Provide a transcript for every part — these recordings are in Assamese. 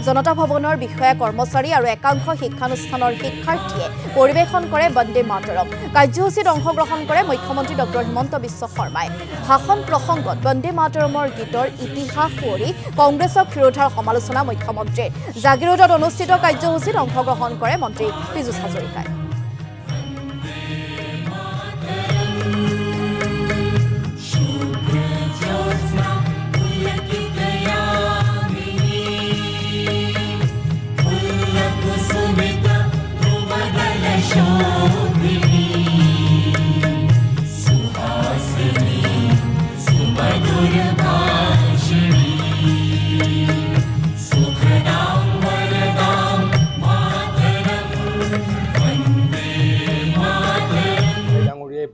জনতা ভৱনৰ বিষয়া কৰ্মচাৰী আৰু একাংশ শিক্ষানুষ্ঠানৰ শিক্ষাৰ্থীয়ে পৰিৱেশন কৰে বন্দে মাতৰম। কাৰ্যসূচীত অংশগ্ৰহণ কৰে মুখ্যমন্ত্ৰী ডক্টৰ হিমন্ত বিশ্ব শৰ্মাই। ভাষণ প্ৰসংগত বন্দে মাতৰমৰ গীতৰ ইতিহাস সুঁৱৰি কংগ্ৰেছক বিৰোধাৰ সমালোচনা মুখ্যমন্ত্ৰীৰ। জাগিৰোডত অনুষ্ঠিত কাৰ্যসূচীত অংশগ্ৰহণ কৰে মন্ত্ৰী পীযুষ হাজৰিকাই।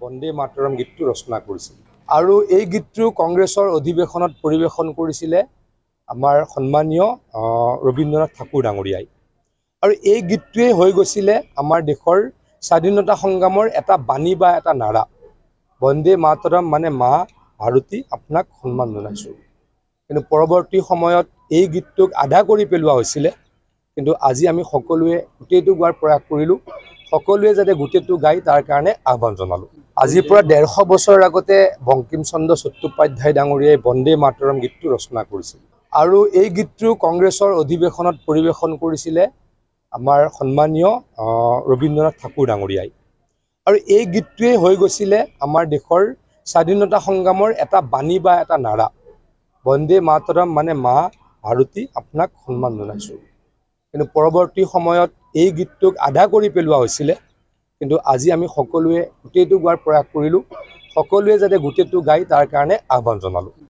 বন্দে মাতৰম গীতটো ৰচনা কৰিছিল আৰু এই গীতটো কংগ্ৰেছৰ অধিৱেশনত পৰিৱেশন কৰিছিলে আমাৰ সন্মানীয় ৰবীন্দ্ৰনাথ ঠাকুৰ ডাঙৰীয়াই। আৰু এই গীতটোৱে হৈ গৈছিলে আমাৰ দেশৰ স্বাধীনতা সংগ্ৰামৰ এটা বাণী বা এটা নাৰা। বন্দে মাতৰম মানে মা ভাৰতী আপোনাক সন্মান জনাইছোঁ। কিন্তু পৰৱৰ্তী সময়ত এই গীতটোক আধা কৰি পেলোৱা হৈছিলে। কিন্তু আজি আমি সকলোৱে গোটেইটো গোৱাৰ প্ৰয়াস কৰিলোঁ। সকলোৱে যাতে গোটেইটো গাই তাৰ কাৰণে আহ্বান জনালোঁ। আজিৰ পৰা ১৫০ বছৰ আগতে বংকিম চন্দ্ৰ চট্টোপাধ্যায় ডাঙৰীয়াই বন্দে মাতৰম গীতটো ৰচনা কৰিছিল আৰু এই গীতটো কংগ্ৰেছৰ অধিৱেশনত পৰিৱেশন কৰিছিলে আমাৰ সন্মানীয় ৰবীন্দ্ৰনাথ ঠাকুৰ ডাঙৰীয়াই। আৰু এই গীতটোৱে হৈ গৈছিলে আমাৰ দেশৰ স্বাধীনতা সংগ্ৰামৰ এটা বাণী বা এটা নাৰা। বন্দে মাতৰম মানে মা ভাৰতী আপোনাক সন্মান জনাইছোঁ। কিন্তু পৰৱৰ্তী সময়ত এই গীতটোক আধা কৰি পেলোৱা হৈছিলে। কিন্তু আজি আমি সকলোৱে গোটেইটো গোৱাৰ প্ৰয়াস কৰিলোঁ। সকলোৱে যাতে গোটেইটো গাই তাৰ কাৰণে আহ্বান জনালোঁ।